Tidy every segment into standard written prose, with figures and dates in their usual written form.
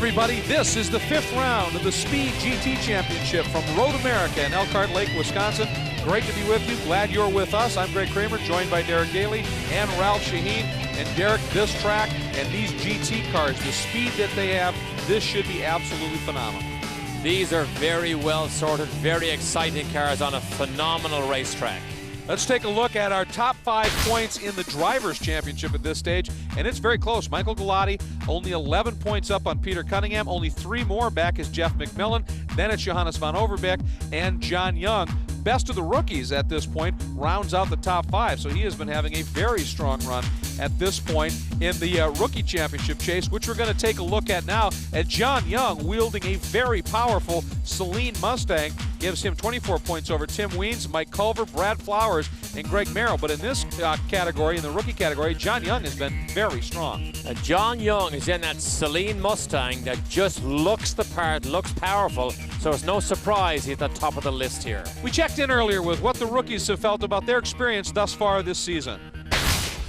everybody. This is the 5th round of the Speed GT Championship from Road America in Elkhart Lake, Wisconsin. Great to be with you. Glad you're with us. I'm Greg Kramer, joined by Derek Daly and Ralph Shaheen. And Derek, this track and these GT cars, the speed that they have, this should be absolutely phenomenal. These are very well sorted, very exciting cars on a phenomenal racetrack. Let's take a look at our top 5 points in the Drivers' Championship at this stage, and it's very close. Michael Galati only 11 points up on Peter Cunningham, only 3 more back is Jeff McMillan, then it's Johannes van Overbeek and John Young. Best of the rookies at this point rounds out the top 5, so he has been having a very strong run at this point in the Rookie Championship chase, which we're going to take a look at now. And John Young, wielding a very powerful Celine Mustang, gives him 24 points over Tim Weens, Mike Culver, Brad Flowers, and Greg Merrill. But in this category, in the rookie category, John Young has been very strong. John Young is in that Celine Mustang that just looks the part, looks powerful, so it's no surprise he's at the top of the list here. We checked in earlier with what the rookies have felt about their experience thus far this season.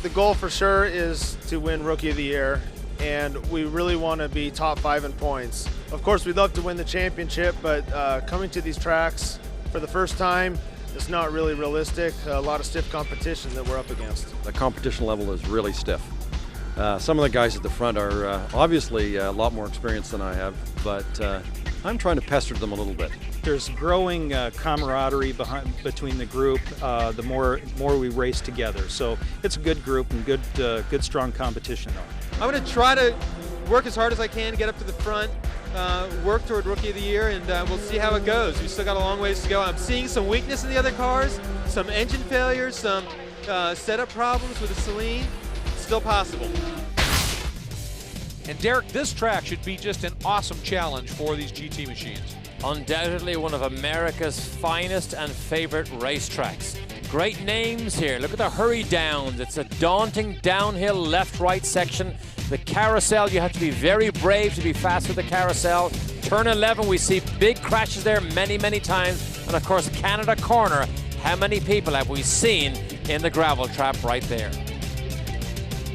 The goal for sure is to win Rookie of the Year, and we really want to be top 5 in points. Of course, we'd love to win the championship, but coming to these tracks for the first time, it's not really realistic. A lot of stiff competition that we're up against. The competition level is really stiff. Some of the guys at the front are obviously a lot more experienced than I have, but I'm trying to pester them a little bit. There's growing camaraderie between the group the more we race together. So it's a good group and good strong competition though. I'm going to try to work as hard as I can to get up to the front, work toward Rookie of the Year, and we'll see how it goes. We still got a long ways to go. I'm seeing some weakness in the other cars, some engine failures, some setup problems with the Celine. Still possible. And Derek, this track should be just an awesome challenge for these GT machines. Undoubtedly one of America's finest and favorite racetracks. Great names here. Look at the hurry downs. It's a daunting downhill left-right section. The carousel, you have to be very brave to be fast with the carousel. Turn 11, we see big crashes there many, many times. And of course, Canada Corner, how many people have we seen in the gravel trap right there?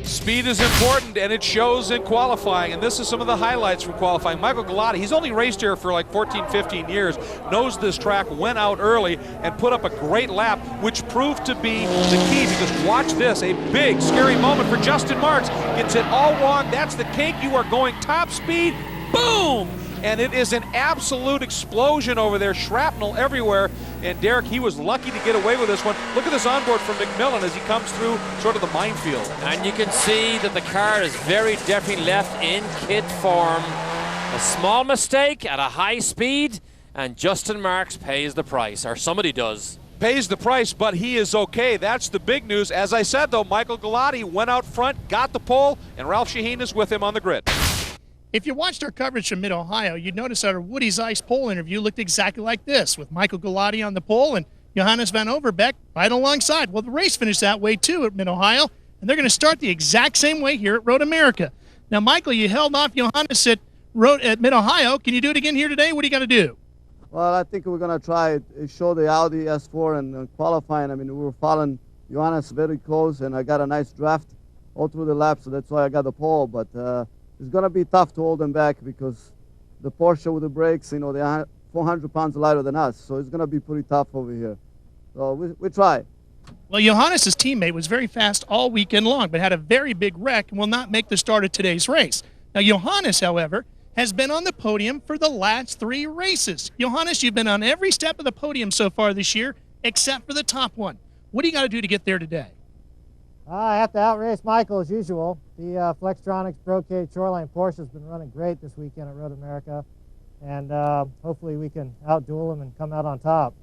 Speed is important, and it shows in qualifying, and this is some of the highlights from qualifying. Michael Galati, he's only raced here for like 14, 15 years, knows this track, went out early, and put up a great lap, which proved to be the key, because watch this, a big, scary moment for Justin Marks. Gets it all wrong, that's the cake, you are going top speed, boom! And it is an absolute explosion over there, shrapnel everywhere. And Derek, he was lucky to get away with this one. Look at this onboard from McMillan as he comes through sort of the minefield. And you can see that the car is very definitely left in kid form. A small mistake at a high speed, and Justin Marks pays the price, or somebody does. Pays the price, but he is okay. That's the big news. As I said, though, Michael Galati went out front, got the pole, and Ralph Shaheen is with him on the grid. If you watched our coverage from Mid-Ohio, you'd notice our Woody's Ice pole interview looked exactly like this, with Michael Galati on the pole and Johannes van Overbeek right alongside. Well, the race finished that way, too, at Mid-Ohio, and they're going to start the exact same way here at Road America. Now, Michael, you held off Johannes at Mid-Ohio. Can you do it again here today? What do you got to do? Well, I think we're going to try to show the Audi S4 and qualifying. I mean, we were following Johannes very close, and I got a nice draft all through the lap, so that's why I got the pole. But it's going to be tough to hold them back because the Porsche with the brakes, you know, they're 400 pounds lighter than us, so it's going to be pretty tough over here. So we try. Well, Johannes' teammate was very fast all weekend long, but had a very big wreck and will not make the start of today's race. Now, Johannes, however, has been on the podium for the last 3 races. Johannes, you've been on every step of the podium so far this year, except for the top one. What do you got to do to get there today? I have to outrace Michael as usual. The Flextronics Brocade Shoreline Porsche has been running great this weekend at Road America, and hopefully we can outduel him and come out on top.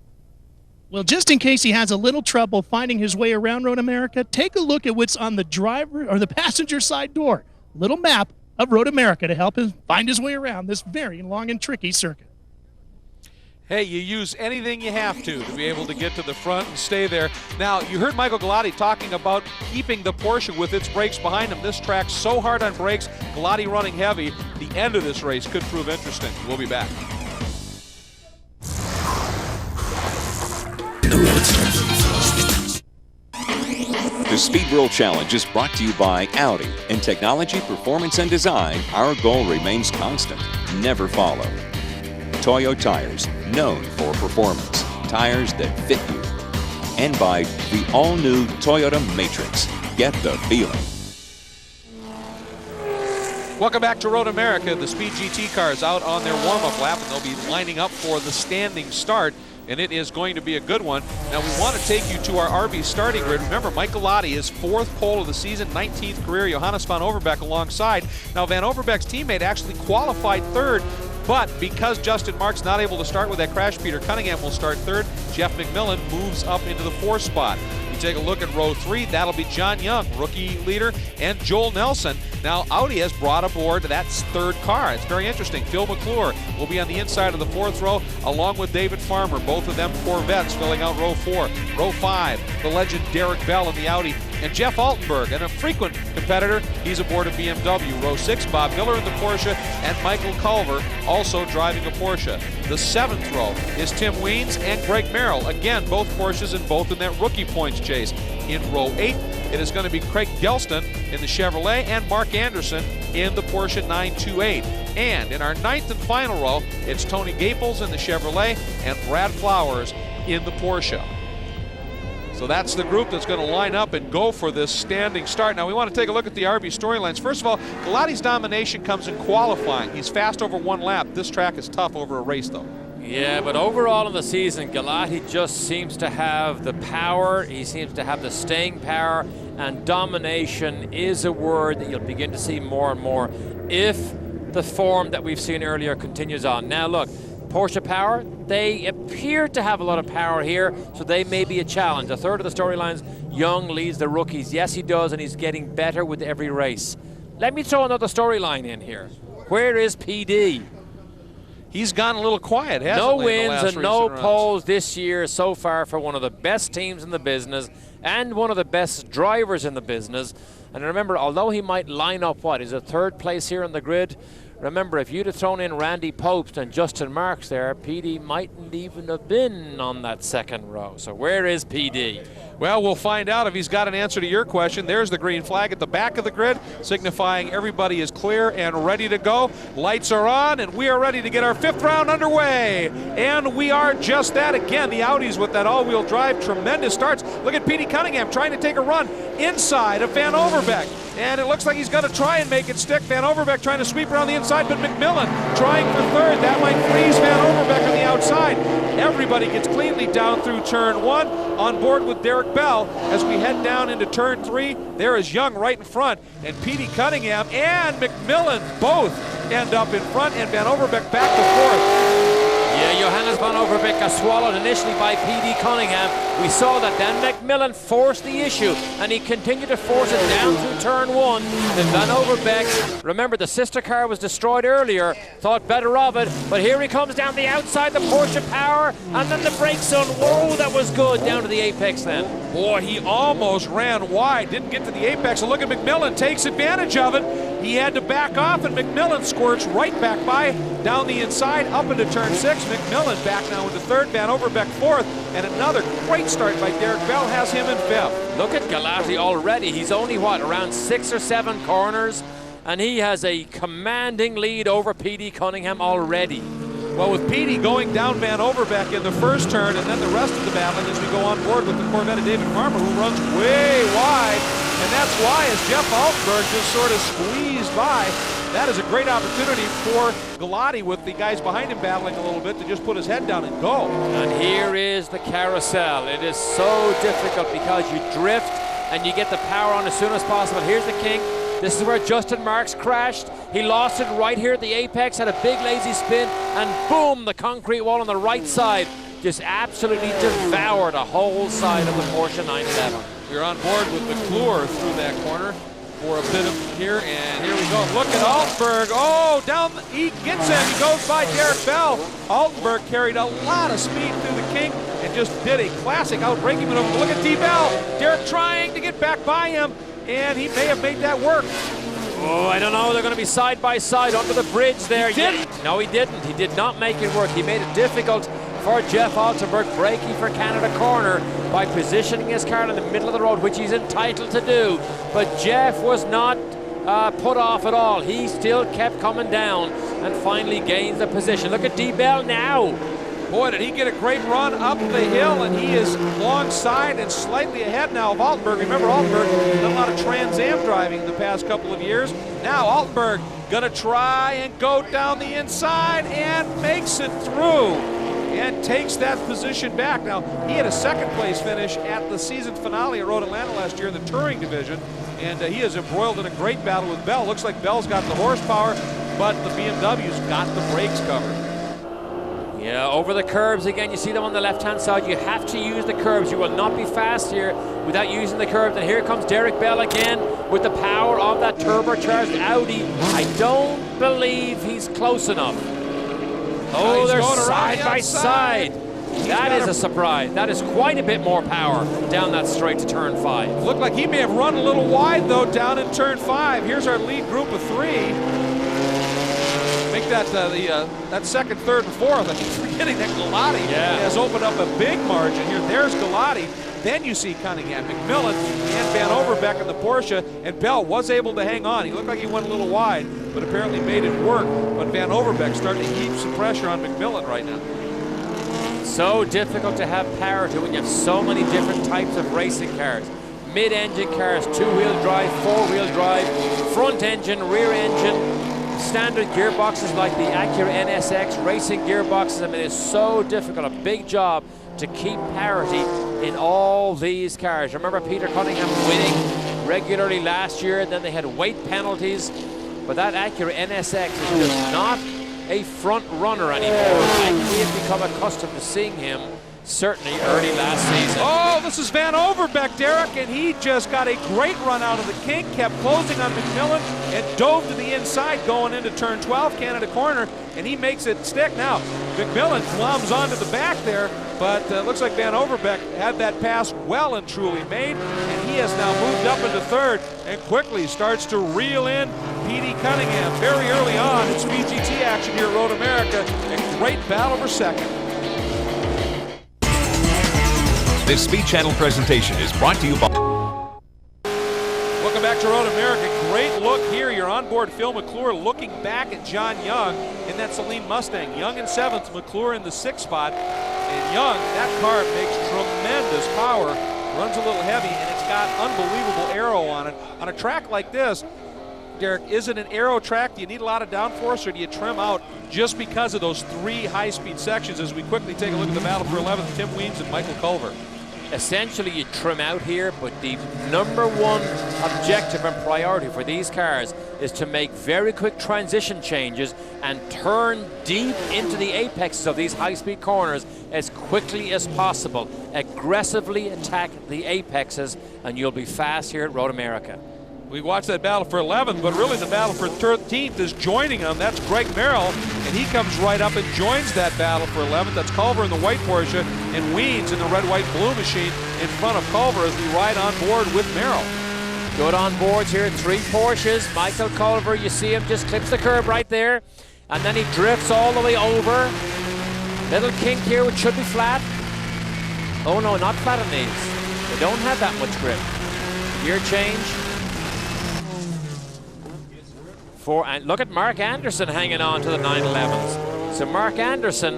Well, just in case he has a little trouble finding his way around Road America, take a look at what's on the driver or the passenger side door. Little map of Road America to help him find his way around this very long and tricky circuit. Hey, you use anything you have to be able to get to the front and stay there. Now, you heard Michael Galati talking about keeping the Porsche with its brakes behind him. This track's so hard on brakes, Galati running heavy. The end of this race could prove interesting. We'll be back. The road starts fast. The Speed World Challenge is brought to you by Audi. In technology, performance, and design, our goal remains constant. Never follow. Toyo Tires, known for performance. Tires that fit you. And by the all-new Toyota Matrix. Get the feeling. Welcome back to Road America. The Speed GT cars out on their warm-up lap, and they'll be lining up for the standing start, and it is going to be a good one. Now, we want to take you to our RB starting grid. Remember, Mike Galati is 4th pole of the season, 19th career, Johannes van Overbeek alongside. Now, Van Overbeek's teammate actually qualified 3rd, but because Justin Marks not able to start with that crash, Peter Cunningham will start 3rd. Jeff McMillan moves up into the 4th spot. Take a look at row 3. That'll be John Young, rookie leader, and Joel Nelson. Now, Audi has brought aboard that 3rd car. It's very interesting. Phil McClure will be on the inside of the 4th row, along with David Farmer. Both of them Corvettes filling out row 4. Row 5, the legend Derek Bell in the Audi, and Jeff Altenberg, and a frequent competitor. He's aboard a BMW. Row 6, Bob Miller in the Porsche, and Michael Culver also driving a Porsche. The 7th row is Tim Weens and Greg Merrill. Again, both Porsches and both in that rookie points chase. In row 8, it is going to be Craig Gelston in the Chevrolet and Mark Anderson in the Porsche 928. And in our 9th and final row, it's Tony Gaples in the Chevrolet and Brad Flowers in the Porsche. So that's the group that's going to line up and go for this standing start. Now, we want to take a look at the RB storylines. First of all, Galati's domination comes in qualifying. He's fast over 1 lap. This track is tough over a race, though. Yeah, but overall in the season, Galati just seems to have the power. He seems to have the staying power, and domination is a word that you'll begin to see more and more if the form that we've seen earlier continues on. Now, look, Porsche power, they appear to have a lot of power here, so they may be a challenge. A third of the storylines, Young leads the rookies. Yes, he does, and he's getting better with every race. Let me throw another storyline in here. Where is PD? He's gone a little quiet, hasn't he? No wins and no poles this year so far for one of the best teams in the business and one of the best drivers in the business. And remember, although he might line up, he's a 3rd place here on the grid. Remember, if you'd have thrown in Randy Popes and Justin Marks there, PD mightn't even have been on that 2nd row. So where is PD? Well, we'll find out if he's got an answer to your question. There's the green flag at the back of the grid, signifying everybody is clear and ready to go. Lights are on, and we are ready to get our 5th round underway. And we are just that. Again, the Audis with that all-wheel drive, tremendous starts. Look at Petey Cunningham trying to take a run inside of Van Overbeek. And it looks like he's going to try and make it stick. Van Overbeek trying to sweep around the inside, but McMillan trying for 3rd. That might freeze Van Overbeek on the outside. Everybody gets cleanly down through turn 1, on board with Derek Bell. As we head down into turn 3, there is Young right in front, and Petey Cunningham and McMillan both end up in front, and Van Overbeek back to 4th. Yeah, Johannes van Overbeek got swallowed initially by PD Cunningham. We saw that. Then McMillan forced the issue, and he continued to force it down through turn 1. Then Van Overbeek, remember the sister car was destroyed earlier, thought better of it, but here he comes down the outside, the Porsche power, and then the brake zone. Whoa, that was good, down to the apex then. Boy, he almost ran wide, didn't get to the apex. And look at McMillan, takes advantage of it. He had to back off, and McMillan squirts right back by, down the inside, up into turn 6. McMillan back now into 3rd, Van Overbeek 4th, and another great start by Derek Bell has him in 5th. Look at Galati already. He's only, around 6 or 7 corners, and he has a commanding lead over PD Cunningham already. Well, with Petey going down Van Overbeek in the 1st turn, and then the rest of the battling as we go on board with the Corvette of David Farmer, who runs way wide, and that's why as Jeff Altenberg just sort of squeezed by, that is a great opportunity for Galati with the guys behind him battling a little bit to just put his head down and go. And here is the carousel. It is so difficult because you drift and you get the power on as soon as possible. Here's the king. This is where Justin Marks crashed. He lost it right here at the apex, had a big lazy spin, and boom, the concrete wall on the right side just absolutely devoured a whole side of the Porsche 911. We're on board with McClure through that corner for a bit of here, and here we go. Look at Altenberg. Oh, down, he gets him. He goes by Derek Bell. Altenberg carried a lot of speed through the kink and just did a classic outbreaking maneuver. Look at D-Bell. Derek trying to get back by him, and he may have made that work. Oh, I don't know. They're going to be side by side under the bridge there. No, he didn't. He did not make it work. He made it difficult for Jeff Altenberg, braking for Canada Corner by positioning his car in the middle of the road, which he's entitled to do. But Jeff was not put off at all. He still kept coming down and finally gains the position. Look at D-Bell now. Boy, did he get a great run up the hill, and he is alongside and slightly ahead now of Altenberg. Remember, Altenberg done a lot of Trans Am driving the past couple of years. Now Altenberg gonna try and go down the inside and makes it through and takes that position back. Now, he had a second place finish at the season finale at Road Atlanta last year in the Touring division, and he is embroiled in a great battle with Bell. Looks like Bell's got the horsepower, but the BMW's got the brakes covered. Yeah, over the curbs again. You see them on the left-hand side. You have to use the curbs. You will not be fast here without using the curbs. And here comes Derek Bell again with the power of that turbocharged Audi. I don't believe he's close enough. Oh, they're side by side. That is a surprise. That is quite a bit more power down that straight to turn 5. Looked like he may have run a little wide, though, down in turn 5. Here's our lead group of 3. Make that that second, third, and fourth. I keep forgetting that Galati has opened up a big margin here. There's Galati. Then you see Cunningham, McMillan, and Van Overbeek in the Porsche, and Bell was able to hang on. He looked like he went a little wide, but apparently made it work. But Van Overbeek starting to heap some pressure on McMillan right now. So difficult to have power to when you have so many different types of racing cars. Mid-engine cars, 2-wheel drive, 4-wheel drive, front engine, rear engine, standard gearboxes like the Acura NSX, racing gearboxes. I mean, it's so difficult, a big job to keep parity in all these cars. Remember Peter Cunningham winning regularly last year, then they had weight penalties, but that Acura NSX is just not a front runner anymore. And we have become accustomed to seeing him certainly early last season. Oh, this is Van Overbeek, Derek, and he just got a great run out of the kink, kept closing on McMillan, and dove to the inside going into turn 12, Canada Corner, and he makes it stick. Now, McMillan gloms onto the back there, but looks like Van Overbeek had that pass well and truly made, and he has now moved up into third and quickly starts to reel in P.D. Cunningham. Very early on, it's VGT action here at Road America, a great battle for second. This Speed Channel presentation is brought to you by... Welcome back to Road America. Great look here. You're on board Phil McClure looking back at John Young in that Saleen Mustang. Young in 7th, McClure in the 6th spot. And Young, that car makes tremendous power, runs a little heavy, and it's got unbelievable aero on it. On a track like this, Derek, is it an aero track? Do you need a lot of downforce, or do you trim out just because of those 3 high-speed sections as we quickly take a look at the battle for 11th, Tim Weems and Michael Culver? Essentially, you trim out here, but the #1 objective and priority for these cars is to make very quick transition changes and turn deep into the apexes of these high-speed corners as quickly as possible. Aggressively attack the apexes, and you'll be fast here at Road America. We watched that battle for 11th, but really the battle for 13th is joining them. That's Greg Merrill, and he comes right up and joins that battle for 11th. That's Culver in the white Porsche and Weens in the red, white, blue machine in front of Culver as we ride on board with Merrill. Good on boards here, 3 Porsches. Michael Culver, you see him just clips the curb right there, and then he drifts all the way over. Little kink here, which should be flat. Oh no, not flat on these. They don't have that much grip. Gear change. And look at Mark Anderson hanging on to the 911s. So Mark Anderson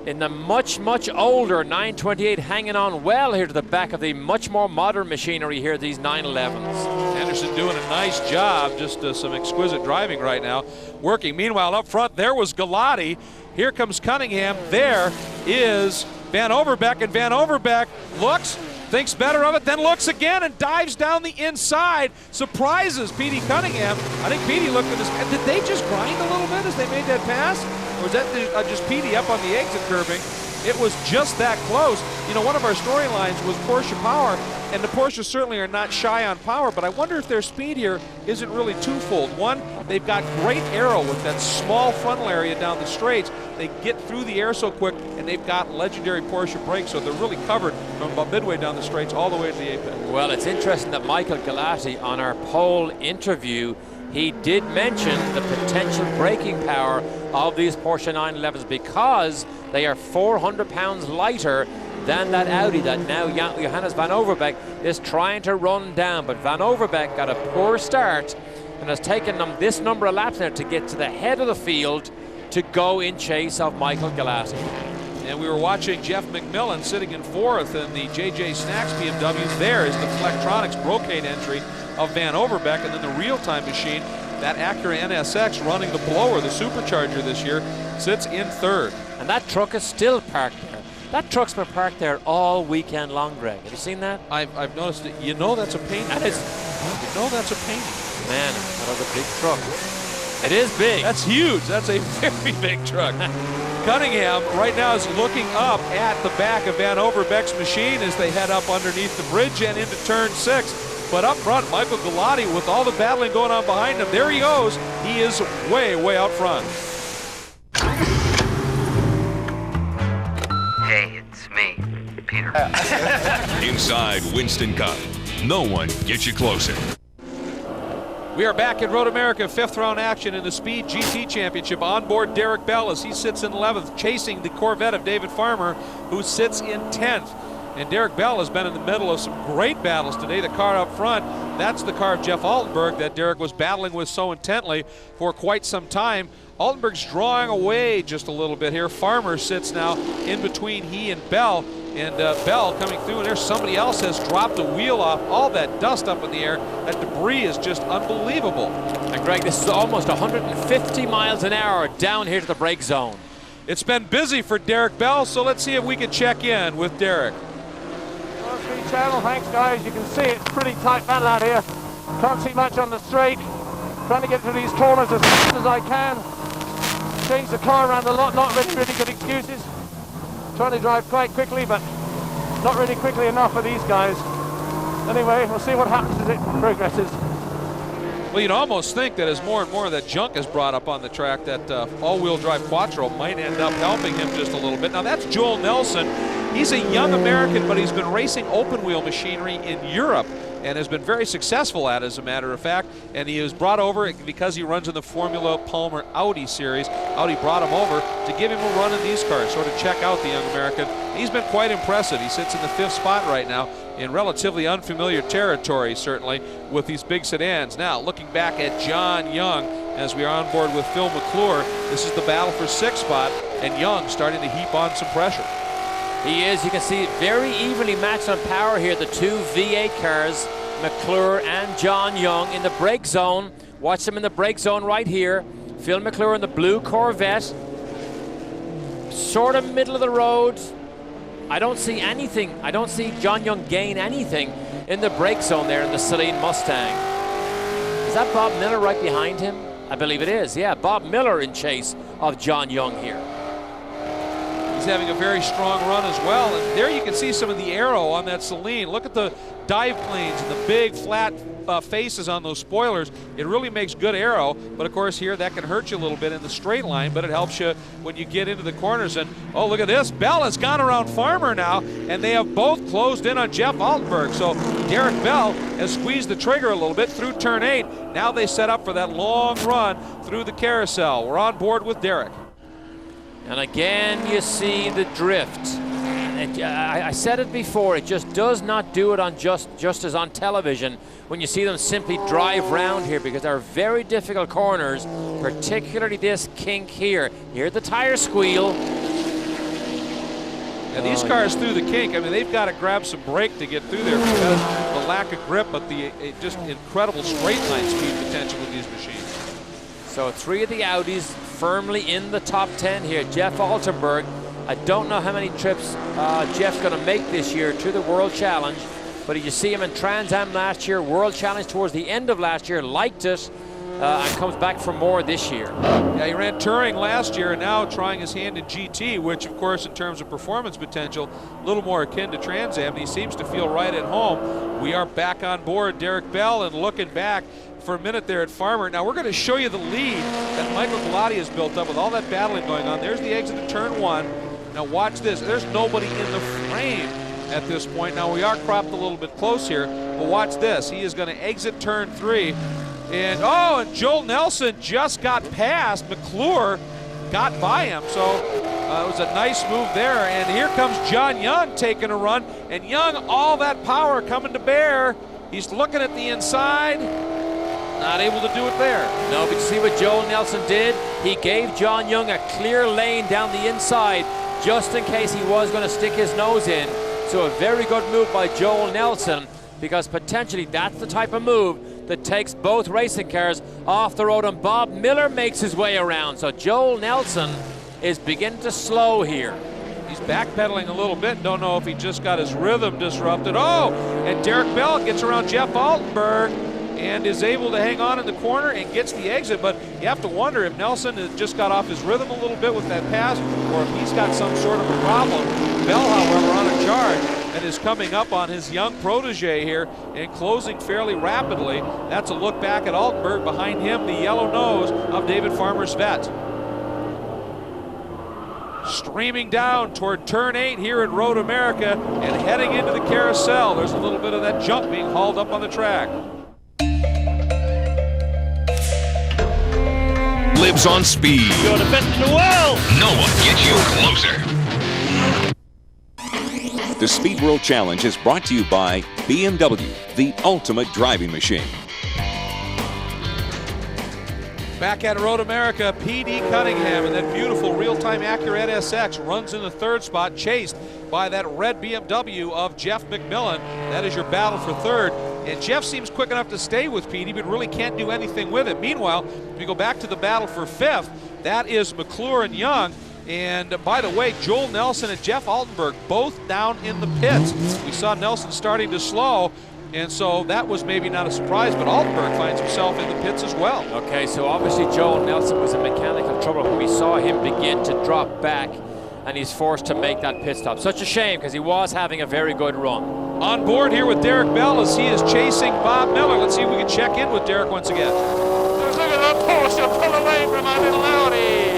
in the much, much older 928 hanging on well here to the back of the much more modern machinery here, these 911s. Anderson doing a nice job, just some exquisite driving right now, working. Meanwhile, up front, there was Galati. Here comes Cunningham. There is Van Overbeek, and Van Overbeek looks, thinks better of it, then looks again and dives down the inside, surprises P.D. Cunningham. I think P.D. looked at this. Did they just grind a little bit as they made that pass? Or was that just P.D. up on the exit curbing? It was just that close. You know, one of our storylines was Porsche power, and the Porsches certainly are not shy on power, but I wonder if their speed here isn't really twofold. One, they've got great aero with that small frontal area down the straights. They get through the air so quick, and they've got legendary Porsche brakes, so they're really covered from about midway down the straights all the way to the apex. Well, it's interesting that Michael Galati on our pole interview, he did mention the potential braking power of these Porsche 911s because they are 400 pounds lighter than that Audi that now Johannes van Overbeek is trying to run down. But van Overbeek got a poor start and has taken them this number of laps now to get to the head of the field to go in chase of Michael Galati. And we were watching Jeff McMillan sitting in fourth in the JJ Snacks BMW. There is the Flectronics Brocade entry of Van Overbeek, and then the real-time machine, that Acura NSX running the blower, the supercharger this year, sits in third. And that truck is still parked there. That truck's been parked there all weekend long, Greg. Have you seen that? I've noticed it. You know that's a painting. That is. You know that's a painting. Man, that was a big truck. It is big. That's huge. That's a very big truck. Cunningham right now is looking up at the back of Van Overbeek's machine as they head up underneath the bridge and into turn 6. But up front, Michael Galati, with all the battling going on behind him, there he goes. He is way, way out front. Hey, it's me, Peter. Inside Winston Cup, no one gets you closer. We are back in Road America, fifth round action in the Speed GT Championship. On board Derek Bell as he sits in 11th, chasing the Corvette of David Farmer, who sits in 10th. And Derek Bell has been in the middle of some great battles today. The car up front, that's the car of Jeff Altenberg that Derek was battling with so intently for quite some time. Altenberg's drawing away just a little bit here. Farmer sits now in between he and Bell. And Bell coming through, and there's somebody else has dropped a wheel off. All that dust up in the air, that debris is just unbelievable. And Greg, this is almost 150 miles an hour down here to the brake zone. It's been busy for Derek Bell, so let's see if we can check in with Derek. Speed channel, thanks guys. You can see it's pretty tight battle out here. Can't see much on the straight. Trying to get through these corners as fast as I can. Change the car around a lot, not really good excuses. Trying to drive quite quickly, but not really quickly enough for these guys. Anyway, we'll see what happens as it progresses. Well, you'd almost think that as more and more of that junk is brought up on the track, that all-wheel drive Quattro might end up helping him just a little bit. Now, that's Joel Nelson. He's a young American, but he's been racing open-wheel machinery in Europe and has been very successful at it, as a matter of fact. And he was brought over because he runs in the Formula Palmer Audi series. Audi brought him over to give him a run in these cars, sort of check out the young American. He's been quite impressive. He sits in the 5th spot right now in relatively unfamiliar territory, certainly, with these big sedans. Now, looking back at John Young as we are on board with Phil McClure, this is the battle for 6th spot, and Young starting to heap on some pressure. He is. You can see very evenly matched on power here. The two V8 cars, McClure and John Young, in the brake zone. Watch them in the brake zone right here. Phil McClure in the blue Corvette. Sort of middle of the road. I don't see anything. I don't see John Young gain anything in the brake zone there in the Celine Mustang. Is that Bob Miller right behind him? I believe it is. Yeah, Bob Miller in chase of John Young here. He's having a very strong run as well. And there you can see some of the aero on that Celine. Look at the dive planes and the big flat faces on those spoilers. It really makes good aero. But of course here that can hurt you a little bit in the straight line, but it helps you when you get into the corners. And oh, look at this. Bell has gone around Farmer now, and they have both closed in on Jeff Altenberg. So Derek Bell has squeezed the trigger a little bit through turn 8. Now they set up for that long run through the carousel. We're on board with Derek. And again, you see the drift. I said it before, it just does not do it on just as on television when you see them simply drive round here, because they're very difficult corners, particularly this kink here. Hear the tire squeal. And these cars through the kink, I mean, they've got to grab some brake to get through there because of the lack of grip, but the just incredible straight line speed potential of these machines. So 3 of the Audis firmly in the top 10 here. Jeff Altenberg, I don't know how many trips Jeff's going to make this year to the World Challenge, but you see him in Trans Am last year, World Challenge towards the end of last year, liked it, and comes back for more this year. Yeah, he ran Touring last year and now trying his hand in GT, which of course in terms of performance potential, a little more akin to Trans Am. He seems to feel right at home. We are back on board Derek Bell, and looking back for a minute there at Farmer. Now we're going to show you the lead that Michael Galati has built up with all that battling going on. There's the exit to turn 1. Now watch this. There's nobody in the frame at this point. Now we are cropped a little bit close here, but watch this. He is going to exit turn 3. And Joel Nelson just got past McClure, got by him. So it was a nice move there. And here comes John Young taking a run. And Young, all that power coming to bear. He's looking at the inside. Not able to do it there. No, but you see what Joel Nelson did? He gave John Young a clear lane down the inside just in case he was going to stick his nose in. So a very good move by Joel Nelson, because potentially that's the type of move that takes both racing cars off the road, and Bob Miller makes his way around. So Joel Nelson is beginning to slow here. He's backpedaling a little bit. Don't know if he just got his rhythm disrupted. And Derek Bell gets around Jeff Altenberg and is able to hang on in the corner and gets the exit. But you have to wonder if Nelson has just got off his rhythm a little bit with that pass, or if he's got some sort of a problem. Bell, however, on a charge and is coming up on his young protege here and closing fairly rapidly. That's a look back at Altenberg. Behind him, the yellow nose of David Farmer's Vet. Streaming down toward turn 8 here at Road America and heading into the carousel. There's a little bit of that junk being hauled up on the track. Lives on speed. You're the best in the world. No one gets you closer. The Speed World Challenge is brought to you by BMW, the ultimate driving machine. Back at Road America, P.D. Cunningham and that beautiful real-time Acura NSX runs in the third spot, chased by that red BMW of Jeff McMillan. That is your battle for third. And Jeff seems quick enough to stay with P.D., but really can't do anything with it. Meanwhile, if you go back to the battle for fifth, that is McClure and Young. And by the way, Joel Nelson and Jeff Altenberg both down in the pits. We saw Nelson starting to slow, and so that was maybe not a surprise, but Altenberg finds himself in the pits as well. Okay, so obviously Joel Nelson was in mechanical trouble. We saw him begin to drop back, and he's forced to make that pit stop. Such a shame, because he was having a very good run. On board here with Derek Bell as he is chasing Bob Miller. Let's see if we can check in with Derek once again. Look at that Porsche pull away from my little Audi.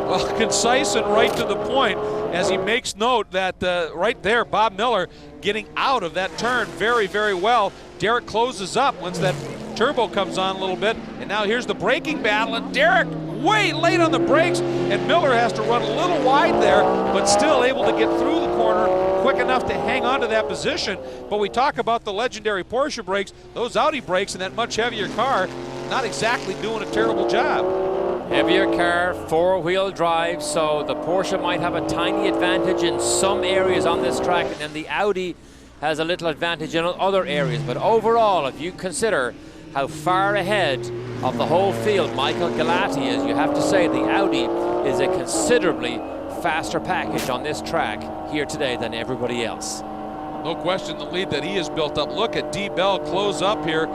Well, concise and right to the point as he makes note that right there, Bob Miller getting out of that turn very, very well. Derek closes up once that turbo comes on a little bit, and now here's the braking battle, and Derek way late on the brakes, and Miller has to run a little wide there, but still able to get through the corner quick enough to hang on to that position. But we talk about the legendary Porsche brakes, those Audi brakes in that much heavier car, not exactly doing a terrible job. Heavier car, four-wheel drive, so the Porsche might have a tiny advantage in some areas on this track, and then the Audi has a little advantage in other areas. But overall, if you consider how far ahead of the whole field Michael Galati is, you have to say the Audi is a considerably faster package on this track here today than everybody else. No question the lead that he has built up. Look at D. Bell close up here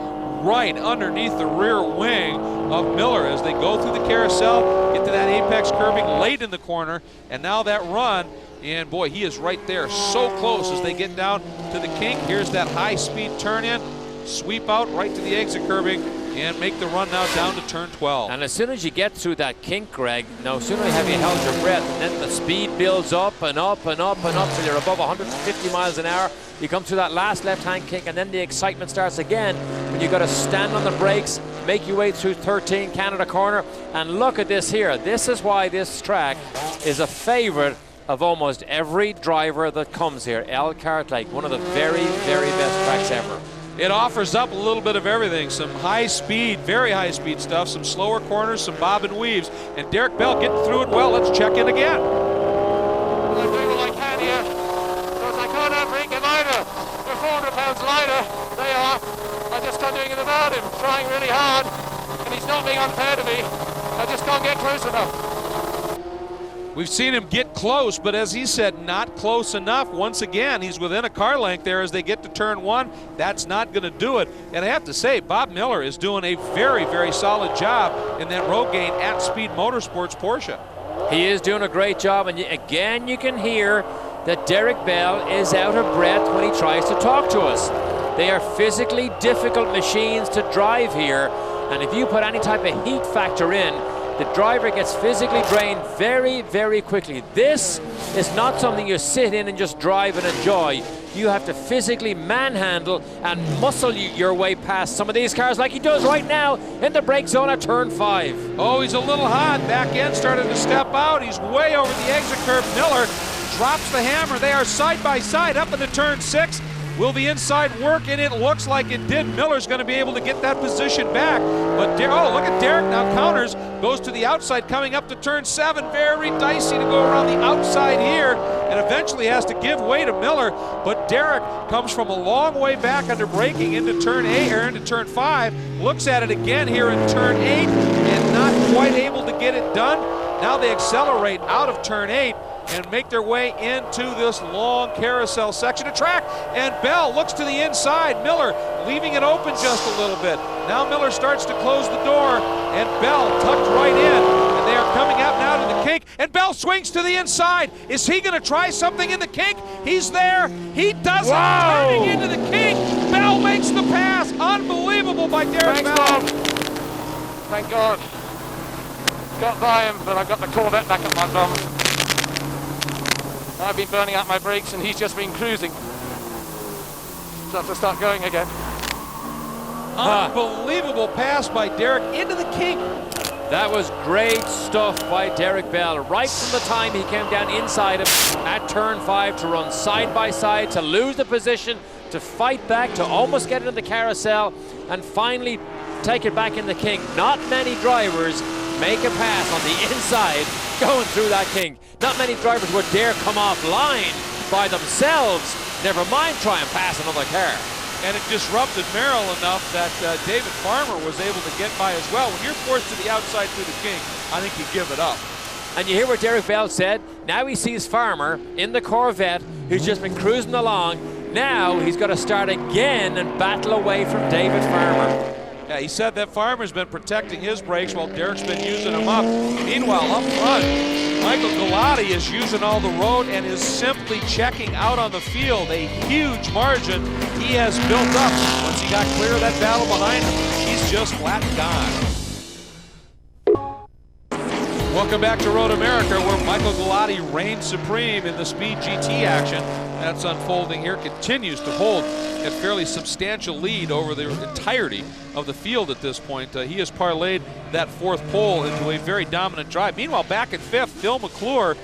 right underneath the rear wing of Miller as they go through the carousel, get to that apex curbing late in the corner, and now that run, and boy, he is right there, so close as they get down to the kink. Here's that high-speed turn in, sweep out right to the exit curbing, and make the run now down to turn 12. And as soon as you get through that kink, Greg, no sooner have you held your breath, and then the speed builds up and up and up and up till you're above 150 miles an hour. You come through that last left-hand kink, and then the excitement starts again when you got to stand on the brakes, make your way through 13 Canada Corner, and look at this here. This is why this track is a favorite of almost every driver that comes here. Elkhart Lake, one of the very, very best tracks ever. It offers up a little bit of everything, some high speed, very high speed stuff, some slower corners, some bob and weaves, and Derek Bell getting through it well. Let's check in again. I'll do what I can here, because I can't outbrake him either. They're 400 pounds lighter, they are. I just can't do anything about him, trying really hard, and he's not being unfair to me. I just can't get close enough. We've seen him get close, but as he said, not close enough. Once again, he's within a car length there as they get to turn 1. That's not going to do it. And I have to say, Bob Miller is doing a very, very solid job in that Rogaine at Speed Motorsports Porsche. He is doing a great job, and again, you can hear that Derek Bell is out of breath when he tries to talk to us. They are physically difficult machines to drive here, and if you put any type of heat factor in, the driver gets physically drained very, very quickly. This is not something you sit in and just drive and enjoy. you have to physically manhandle and muscle your way past some of these cars like he does right now in the brake zone at turn 5. Oh, he's a little hot. Back end started to step out. He's way over the exit curve. Miller drops the hammer. They are side by side up into turn 6. Will the inside work? And it looks like it did. Miller's going to be able to get that position back. But oh, look at Derek now counters, goes to the outside coming up to turn 7. Very dicey to go around the outside here, and eventually has to give way to Miller. But Derek comes from a long way back under braking into turn 8 or into turn 5. Looks at it again here in turn 8 and not quite able to get it done. Now they accelerate out of turn 8 and make their way into this long carousel section of track. And Bell looks to the inside. Miller leaving it open just a little bit. Now Miller starts to close the door, and Bell tucked right in. And they are coming out now to the kink, and Bell swings to the inside. Is he going to try something in the kink? He's there. He does it. Turning into the kink. Bell makes the pass. Unbelievable by Derek Bell. Thank God. Got by him, but I got the Corvette back up my bum. I've been burning out my brakes and he's just been cruising. So I have to start going again. Unbelievable pass by Derek into the kink. That was great stuff by Derek Bell. Right from the time he came down inside him at turn 5 to run side by side, to lose the position, to fight back, to almost get into the carousel, and finally take it back in the kink. Not many drivers make a pass on the inside going through that kink. Not many drivers would dare come offline by themselves, never mind try and pass another car. And it disrupted Merrill enough that David Farmer was able to get by as well. When you're forced to the outside through the kink, I think you give it up. And you hear what Derek Bell said? Now he sees Farmer in the Corvette, who's just been cruising along. Now he's got to start again and battle away from David Farmer. Yeah, he said that Farmer's been protecting his brakes while Derek's been using them up. Meanwhile, up front, Michael Galati is using all the road and is simply checking out on the field. A huge margin he has built up. Once he got clear of that battle behind him, he's just flat gone. Welcome back to Road America, where Michael Galati reigns supreme in the Speed GT action. That's unfolding here, continues to hold a fairly substantial lead over the entirety of the field at this point. He has parlayed that 4th pole into a very dominant drive. Meanwhile, back in 5th, Phil McClure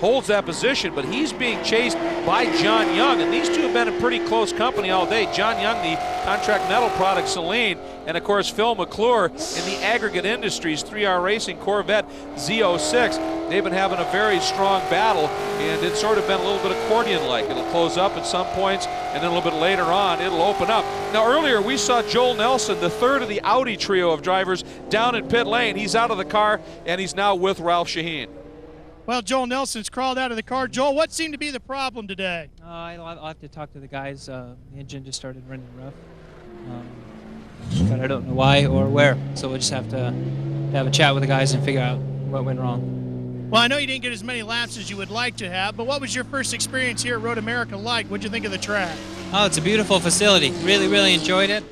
holds that position, but he's being chased by John Young, and these two have been in pretty close company all day. John Young, the contract metal product Saleen, and of course Phil McClure in the Aggregate Industries 3R Racing Corvette Z06. They've been having a very strong battle, and it's sort of been a little bit accordion-like. It'll close up at some points, and then a little bit later on, it'll open up. Now, earlier we saw Joel Nelson, the third of the Audi trio of drivers, down in pit lane. He's out of the car, and he's now with Ralph Shaheen. Well, Joel Nelson's crawled out of the car. Joel, what seemed to be the problem today? I'll have to talk to the guys. The engine just started running rough. But I don't know why or where. So we'll just have to have a chat with the guys and figure out what went wrong. Well, I know you didn't get as many laps as you would like to have, but what was your first experience here at Road America like? What'd you think of the track? Oh, it's a beautiful facility. Really enjoyed it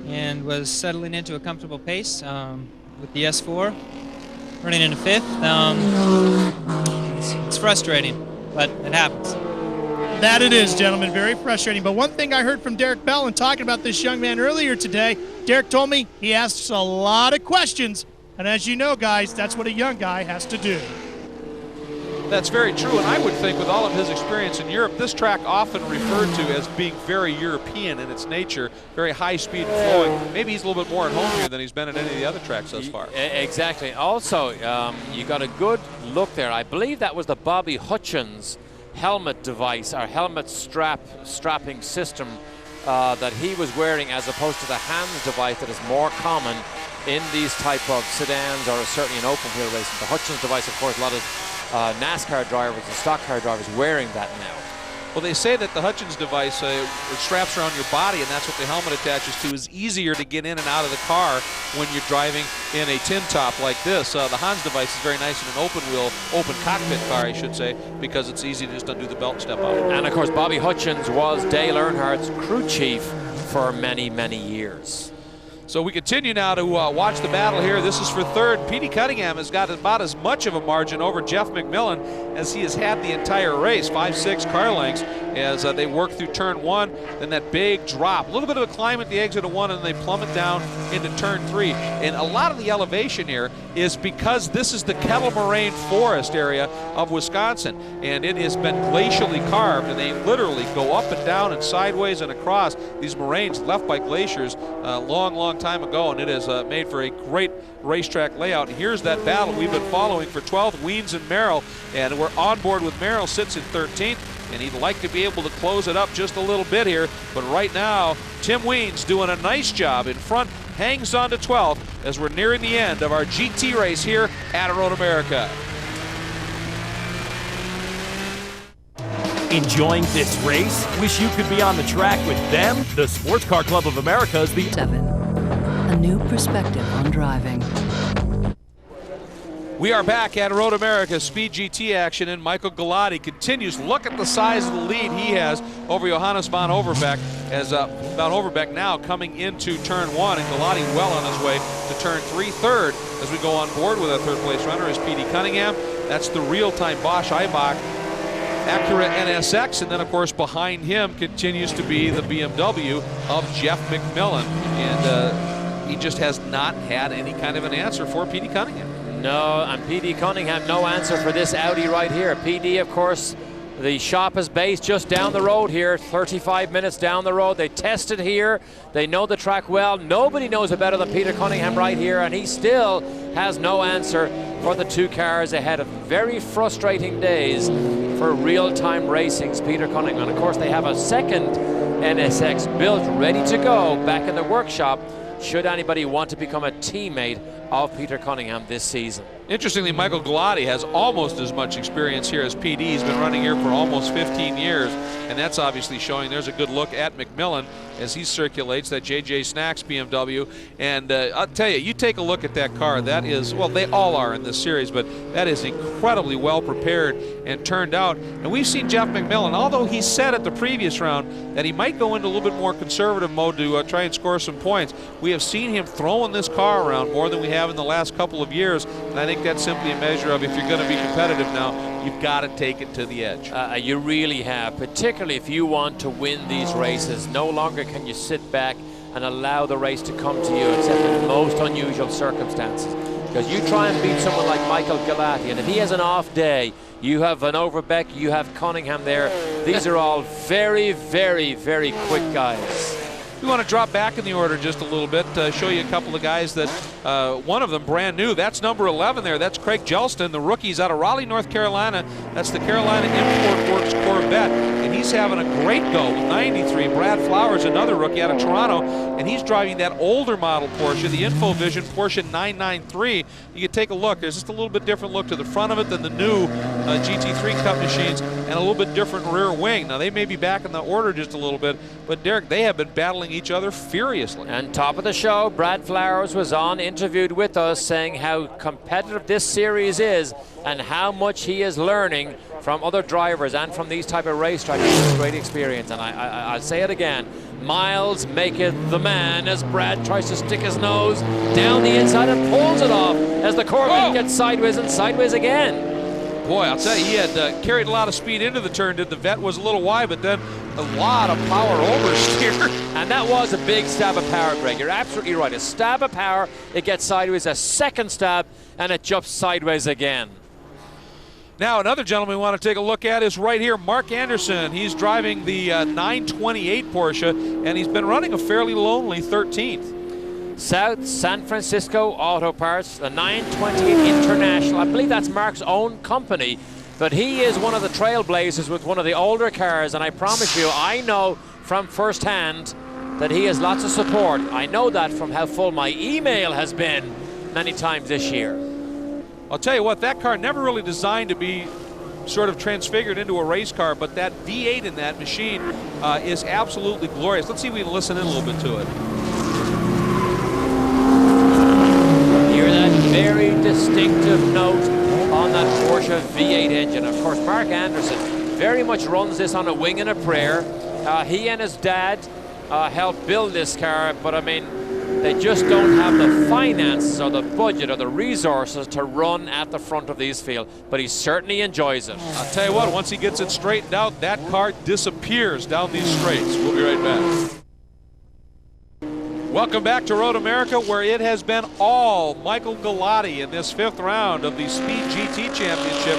and was settling into a comfortable pace with the S4. Running into 5th. It's frustrating, but it happens. That it is, gentlemen. Very frustrating. But one thing I heard from Derek Bell in talking about this young man earlier today, Derek told me he asks a lot of questions. And as you know, guys, that's what a young guy has to do. That's very true, and I would think with all of his experience in Europe, this track often referred to as being very European in its nature, very high speed and flowing. Maybe he's a little bit more at home here than he's been at any of the other tracks thus far. Exactly. Also, you got a good look there. I believe that was the Bobby Hutchins helmet device, or helmet strapping system that he was wearing, as opposed to the hands device that is more common in these type of sedans, or certainly in open wheel racing. The Hutchins device, of course, a lot of NASCAR drivers and stock car drivers wearing that now. Well, they say that the Hutchins device, it straps around your body, and that's what the helmet attaches to, is easier to get in and out of the car when you're driving in a tin top like this. The Hans device is very nice in an open wheel, open cockpit car, I should say, because it's easy to just undo the belt and step out. And of course, Bobby Hutchins was Dale Earnhardt's crew chief for many years. So we continue now to watch the battle here. This is for third. Petey Cunningham has got about as much of a margin over Jeff McMillan as he has had the entire race, 5-6 car lengths, as they work through turn 1. Then that big drop, a little bit of a climb at the exit of 1, and they plummet down into turn 3. And a lot of the elevation here is because this is the kettle moraine forest area of Wisconsin, and it has been glacially carved, and they literally go up and down and sideways and across these moraines left by glaciers a long time ago, and it has made for a great racetrack layout. And here's that battle we've been following for 12th, Weens and Merrill, and we're on board with Merrill, sits in 13th, and he'd like to be able to close it up just a little bit here, but right now Tim Weens doing a nice job in front, hangs on to 12th as we're nearing the end of our GT race here at Road America. Enjoying this race? Wish you could be on the track with them? The Sports Car Club of America is the 7. A new perspective on driving. We are back at Road America Speed GT action, and Michael Galati continues. Look at the size of the lead he has over Johannes van Overbeek, as van Overbeek now coming into turn 1, and Galati well on his way to turn 3. Third, as we go on board with our third place runner, is Petey Cunningham. That's the real-time Bosch Eibach Acura NSX, and then of course behind him continues to be the BMW of Jeff McMillan, and he just has not had any kind of an answer for Petey Cunningham. No, and PD Cunningham, no answer for this Audi right here. PD, of course, the shop is based just down the road here, 35 minutes down the road. They tested here. They know the track well. Nobody knows it better than Peter Cunningham right here, and he still has no answer for the two cars ahead of very frustrating days for real-time racing's Peter Cunningham. And of course, they have a second NSX built, ready to go, back in the workshop, should anybody want to become a teammate of Peter Cunningham this season. Interestingly, Michael Galati has almost as much experience here as PD. He's been running here for almost 15 years, and that's obviously showing. There's a good look at McMillan as he circulates that JJ Snacks BMW. And I'll tell you, you take a look at that car. That is, well, they all are in this series, but that is incredibly well prepared and turned out. And we've seen Jeff McMillan, although he said at the previous round that he might go into a little bit more conservative mode to try and score some points, we have seen him throwing this car around more than we have in the last couple of years, and I think that's simply a measure of if you're going to be competitive now, you've got to take it to the edge. You really have, particularly if you want to win these races. No longer can you sit back and allow the race to come to you, except in most unusual circumstances. Because you try and beat someone like Michael Galati, and if he has an off day, you have Van Overbeek, you have Cunningham there. These are all very, very, very quick guys. We want to drop back in the order just a little bit, show you a couple of guys that, one of them brand new, that's number 11 there, that's Craig Jelston, the rookie's out of Raleigh, North Carolina. That's the Carolina Import Works Corvette, and he's having a great go with 93. Brad Flowers, another rookie out of Toronto, and he's driving that older model Porsche, the InfoVision Porsche 993. You can take a look, there's just a little bit different look to the front of it than the new GT3 Cup machines, and a little bit different rear wing. Now they may be back in the order just a little bit, but Derek, they have been battling each other furiously. And top of the show, Brad Flowers was on, interviewed with us, saying how competitive this series is and how much he is learning from other drivers and from these type of racetracks. It's a great experience, and I'll say it again, miles maketh the man, as Brad tries to stick his nose down the inside and pulls it off as the Corvette gets sideways and sideways again. Boy, I'll tell you, he had carried a lot of speed into the turn. The Vet was a little wide, but then a lot of power oversteer. And that was a big stab of power, Greg. You're absolutely right. A stab of power, it gets sideways. A second stab, and it jumps sideways again. Now, another gentleman we want to take a look at is right here, Mark Anderson. He's driving the 928 Porsche, and he's been running a fairly lonely 13th. South San Francisco Auto Parts, the 928 International. I believe that's Mark's own company, but he is one of the trailblazers with one of the older cars, and I promise you, I know from firsthand that he has lots of support. I know that from how full my email has been many times this year. I'll tell you what, that car never really designed to be sort of transfigured into a race car, but that V8 in that machine is absolutely glorious. Let's see if we can listen in a little bit to it. Very distinctive note on that Porsche V8 engine. Of course, Mark Anderson very much runs this on a wing and a prayer. He and his dad helped build this car, but I mean, They just don't have the finances or the budget or the resources to run at the front of these fields, but he certainly enjoys it. I'll tell you what, once he gets it straightened out, that car disappears down these straights. We'll be right back. Welcome back to Road America, where it has been all Michael Galati in this 5th round of the Speed GT Championship.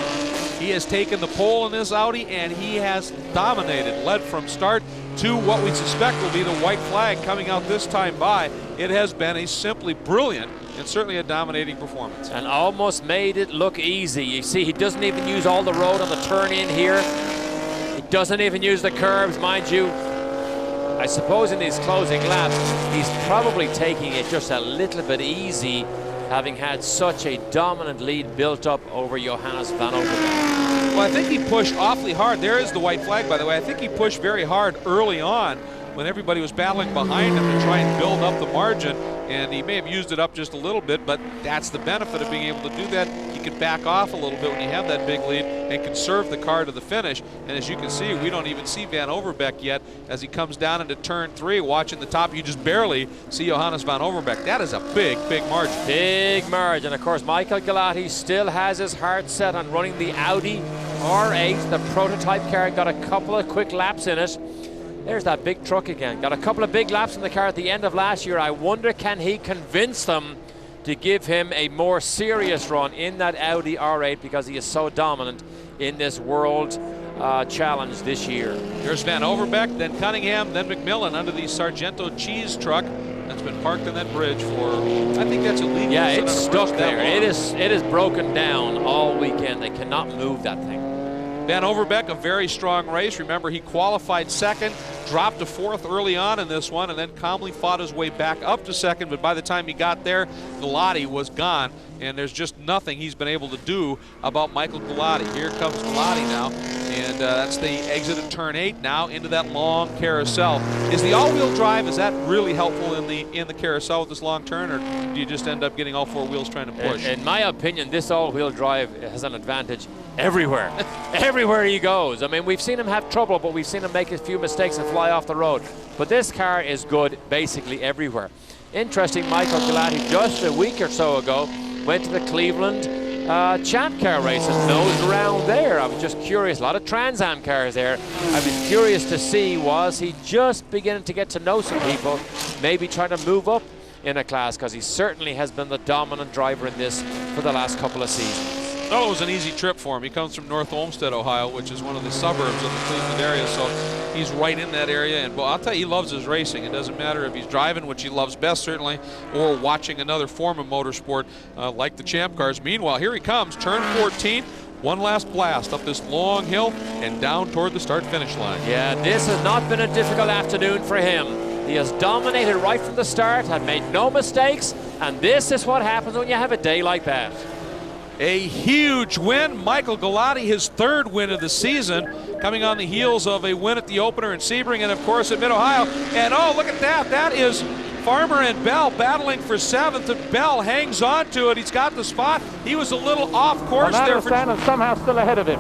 He has taken the pole in this Audi, and he has dominated, led from start to what we suspect will be the white flag coming out this time by. It has been a simply brilliant and certainly a dominating performance. And almost made it look easy. You see, he doesn't even use all the road on the turn in here. He doesn't even use the curbs, mind you. I suppose in these closing laps, he's probably taking it just a little bit easy, having had such a dominant lead built up over Johannes van Overbeek. Well, I think he pushed awfully hard. There is the white flag, by the way. I think he pushed very hard early on when everybody was battling behind him to try and build up the margin, and he may have used it up just a little bit, but that's the benefit of being able to do that. You can back off a little bit when you have that big lead and conserve the car to the finish. And as you can see, we don't even see Van Overbeek yet as he comes down into turn 3. Watching the top, you just barely see Johannes van Overbeek. That is a big, big margin. Big margin. Of course, Michael Galati still has his heart set on running the Audi R8, the prototype car. Got a couple of quick laps in it. There's that big truck again. Got a couple of big laps in the car at the end of last year. I wonder, can he convince them to give him a more serious run in that Audi R8, because he is so dominant in this World Challenge this year. There's Van Overbeek, then Cunningham, then McMillan under the Sargento cheese truck that's been parked on that bridge for, I think that's illegal. Yeah, it's stuck there. It is broken down all weekend. They cannot move that thing. Van Overbeek, a very strong race. Remember, he qualified second, dropped to 4th early on in this one, and then calmly fought his way back up to second. But by the time he got there, Galati was gone, and there's just nothing he's been able to do about Michael Galati. Here comes Galati now, and that's the exit of turn 8 now into that long carousel. Is the all-wheel drive, is that really helpful in the carousel with this long turn, or do you just end up getting all 4 wheels trying to push? In my opinion, this all-wheel drive has an advantage everywhere. Everywhere he goes. I mean, we've seen him have trouble, but we've seen him make a few mistakes and fly off the road. But this car is good basically everywhere. Interesting, Michael Galati just a week or so ago went to the Cleveland Champ Car race and nosed around there. I was just curious. A lot of Trans Am cars there. I was curious to see, was he just beginning to get to know some people, maybe trying to move up in a class, because he certainly has been the dominant driver in this for the last couple of seasons. Oh, it was an easy trip for him. He comes from North Olmsted, Ohio, which is one of the suburbs of the Cleveland area, so he's right in that area. And I'll tell you, he loves his racing. It doesn't matter if he's driving, which he loves best, certainly, or watching another form of motorsport like the Champ Cars. Meanwhile, here he comes, turn 14. One last blast up this long hill and down toward the start-finish line. Yeah, this has not been a difficult afternoon for him. He has dominated right from the start, had made no mistakes, and this is what happens when you have a day like that. A huge win. Michael Galati, his 3rd win of the season, coming on the heels of a win at the opener in Sebring and, of course, at Mid-Ohio. And, oh, look at that. That is Farmer and Bell battling for 7th, and Bell hangs on to it. He's got the spot. He was a little off course there. And somehow still ahead of him.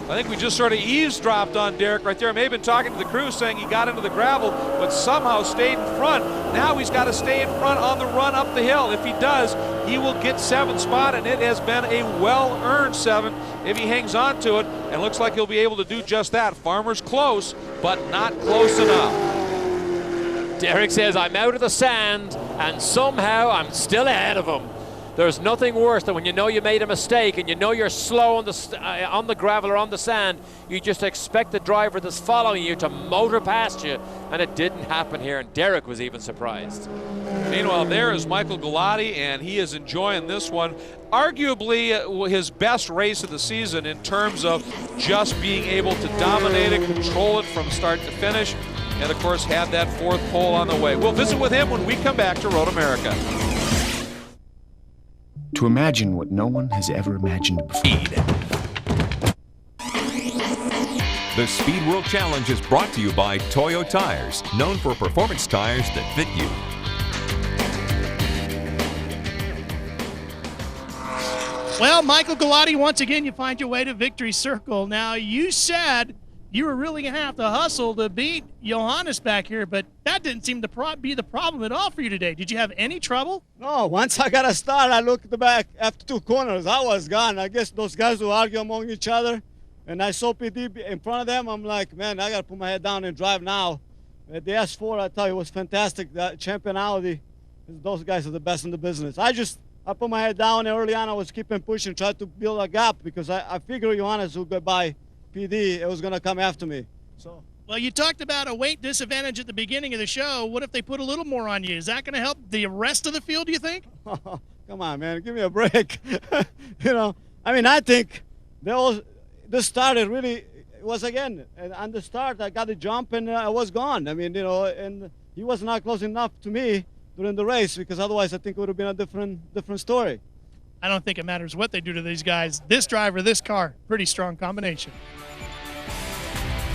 I think we just sort of eavesdropped on Derek right there. I may have been talking to the crew saying he got into the gravel, but somehow stayed in front. Now he's got to stay in front on the run up the hill. If he does, he will get 7th spot, and it has been a well-earned 7 if he hangs on to it, and looks like he'll be able to do just that. Farmer's close, but not close enough. Derek says, I'm out of the sand, and somehow I'm still ahead of him. There's nothing worse than when you know you made a mistake and you know you're slow on the gravel or on the sand. You just expect the driver that's following you to motor past you, and it didn't happen here, and Derek was even surprised. Meanwhile, there is Michael Galati, and he is enjoying this one. Arguably his best race of the season in terms of just being able to dominate it, control it from start to finish, and of course had that 4th pole on the way. We'll visit with him when we come back to Road America. To imagine what no one has ever imagined before. The Speed World Challenge is brought to you by Toyo Tires, known for performance tires that fit you. Well, Michael Galati, once again, you find your way to Victory Circle. Now, you said you were really going to have to hustle to beat Johannes back here, but that didn't seem to be the problem at all for you today. Did you have any trouble? No, once I got a start, I looked back after 2 corners. I was gone. I guess those guys will argue among each other, and I saw PD in front of them. I'm like, man, I got to put my head down and drive now. At the S4, I tell you, it was fantastic. That championality, those guys are the best in the business. I put my head down, and early on I was keeping pushing, trying to build a gap because I figured Johannes would go by PD. It was going to come after me. So. Well, you talked about a weight disadvantage at the beginning of the show. What if they put a little more on you? Is that going to help the rest of the field, do you think? Come on, man. Give me a break. You know, I mean, I think this started really, it was again, on the start, I got the jump and I was gone. I mean, you know, and he was not close enough to me during the race because otherwise I think it would have been a different story. I don't think it matters what they do to these guys. This driver, this car, pretty strong combination.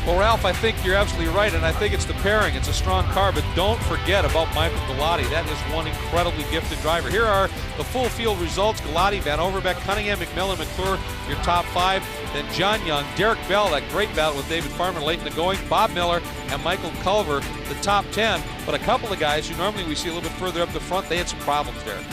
Well, Ralph, I think you're absolutely right, and I think it's the pairing. It's a strong car, but don't forget about Michael Galati. That is one incredibly gifted driver. Here are the full field results. Galati, Van Overbeek, Cunningham, McMillan, McClure, your top 5. Then John Young, Derek Bell, that great battle with David Farmer late in the going, Bob Miller, and Michael Culver, the top 10. But a couple of guys who normally we see a little bit further up the front, they had some problems there.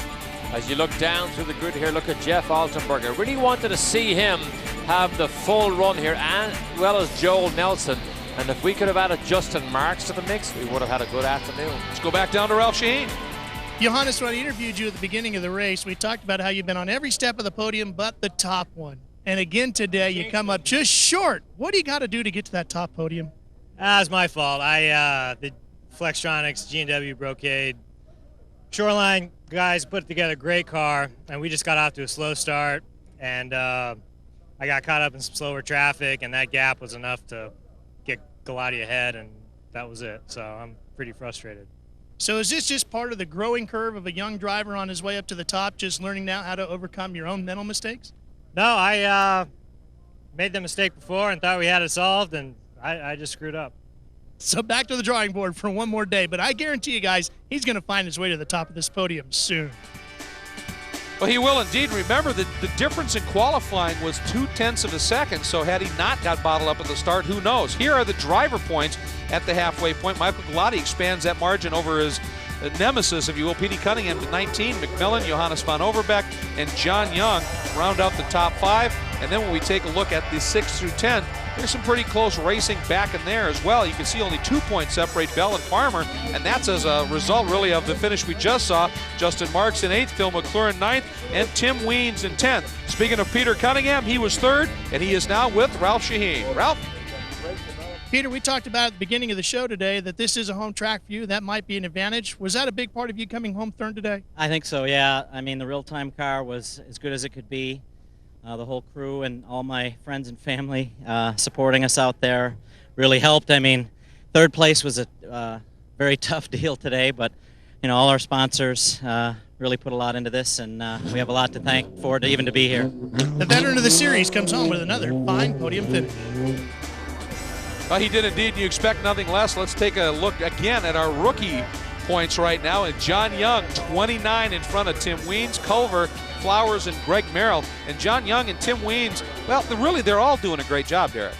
As you look down through the grid here, look at Jeff Altenberg. I really wanted to see him have the full run here, as well as Joel Nelson. And if we could have added Justin Marks to the mix, we would have had a good afternoon. Let's go back down to Ralph Shaheen. Johannes, when I interviewed you at the beginning of the race, we talked about how you've been on every step of the podium but the top one. And again today, you come up just short. What do you got to do to get to that top podium? It's my fault. The Flextronics, G&W Brocade, Shoreline guys put together a great car, and we just got off to a slow start, and I got caught up in some slower traffic, and that gap was enough to get Galati ahead, and that was it. So I'm pretty frustrated. So is this just part of the growing curve of a young driver on his way up to the top, just learning now how to overcome your own mental mistakes? No, I made the mistake before and thought we had it solved, and I just screwed up. So back to the drawing board for one more day, but I guarantee you guys, he's going to find his way to the top of this podium soon. Well, he will indeed. Remember that the difference in qualifying was 0.2 of a second, so had he not got bottled up at the start, who knows? Here are the driver points at the halfway point. Michael Galati expands that margin over his nemesis, if you will, P.D. Cunningham to 19. McMillan, Johannes Van Overbeek, and John Young round out the top 5. And then when we take a look at the 6 through 10, there's some pretty close racing back in there as well. You can see only 2 points separate Bell and Farmer, and that's as a result really of the finish we just saw. Justin Marks in 8th, Phil McClure in 9th, and Tim Weens in 10th. Speaking of Peter Cunningham, he was 3rd, and he is now with Ralph Shaheen. Ralph? Peter, we talked about at the beginning of the show today that this is a home track for you. That might be an advantage. Was that a big part of you coming home third today? I think so, yeah. I mean, the real-time car was as good as it could be. The whole crew and all my friends and family supporting us out there really helped. I mean, 3rd place was a very tough deal today, but, you know, all our sponsors really put a lot into this, and we have a lot to thank for it, even to be here. The veteran of the series comes home with another fine podium finish. Well, he did indeed, and you expect nothing less. Let's take a look again at our rookie points right now. And John Young, 29 in front of Tim Weens, Culver, Flowers, and Greg Merrill. And John Young and Tim Weens, well, they're all doing a great job, Derek.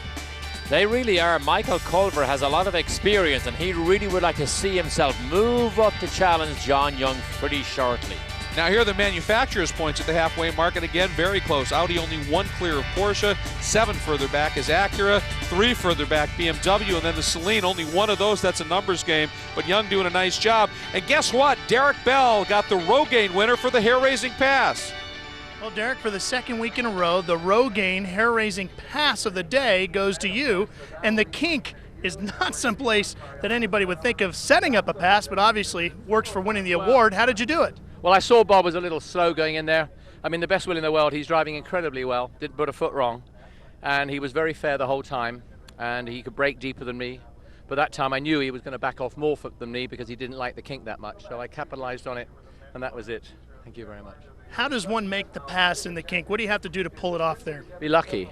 They really are. Michael Culver has a lot of experience, and he really would like to see himself move up to challenge John Young pretty shortly. Now here are the manufacturer's points at the halfway mark, and again, very close. Audi only 1 clear of Porsche, 7 further back is Acura, 3 further back BMW, and then the Celine, only 1 of those, that's a numbers game, but Young doing a nice job. And guess what? Derek Bell got the Rogaine winner for the hair-raising pass. Well, Derek, for the 2nd week in a row, the Rogaine hair-raising pass of the day goes to you, and the kink is not someplace that anybody would think of setting up a pass, but obviously works for winning the award. How did you do it? Well, I saw Bob was a little slow going in there. I mean, the best will in the world. He's driving incredibly well. Didn't put a foot wrong. And he was very fair the whole time. And he could brake deeper than me. But that time I knew he was going to back off more than me because he didn't like the kink that much. So I capitalized on it, and that was it. Thank you very much. How does one make the pass in the kink? What do you have to do to pull it off there? Be lucky.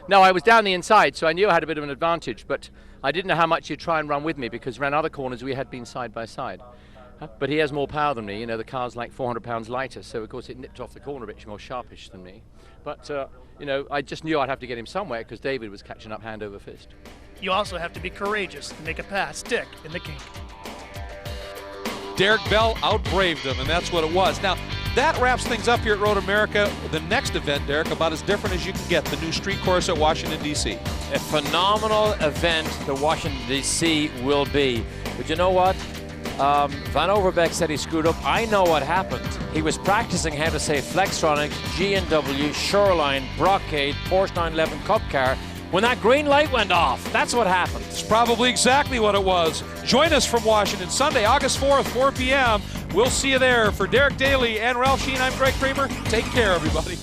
No, I was down the inside, so I knew I had a bit of an advantage. But I didn't know how much you'd try and run with me because around other corners we had been side by side. But he has more power than me. You know, the car's like 400 pounds lighter, so of course it nipped off the corner a bit more sharpish than me. But, you know, I just knew I'd have to get him somewhere because David was catching up hand over fist. You also have to be courageous and make a pass stick in the kink. Derek Bell outbraved him, and that's what it was. Now, that wraps things up here at Road America. The next event, Derek, about as different as you can get, the new street course at Washington, D.C. A phenomenal event the Washington, D.C. will be. But you know what? Van Overbeek said he screwed up. I know what happened. He was practicing how to say Flextronics, G&W, Shoreline, Brocade, Porsche 911 Cup car when that green light went off. That's what happened. It's probably exactly what it was. Join us from Washington Sunday, August 4th, 4 p.m. We'll see you there. For Derek Daly and Ralph Sheen, I'm Greg Kramer. Take care, everybody.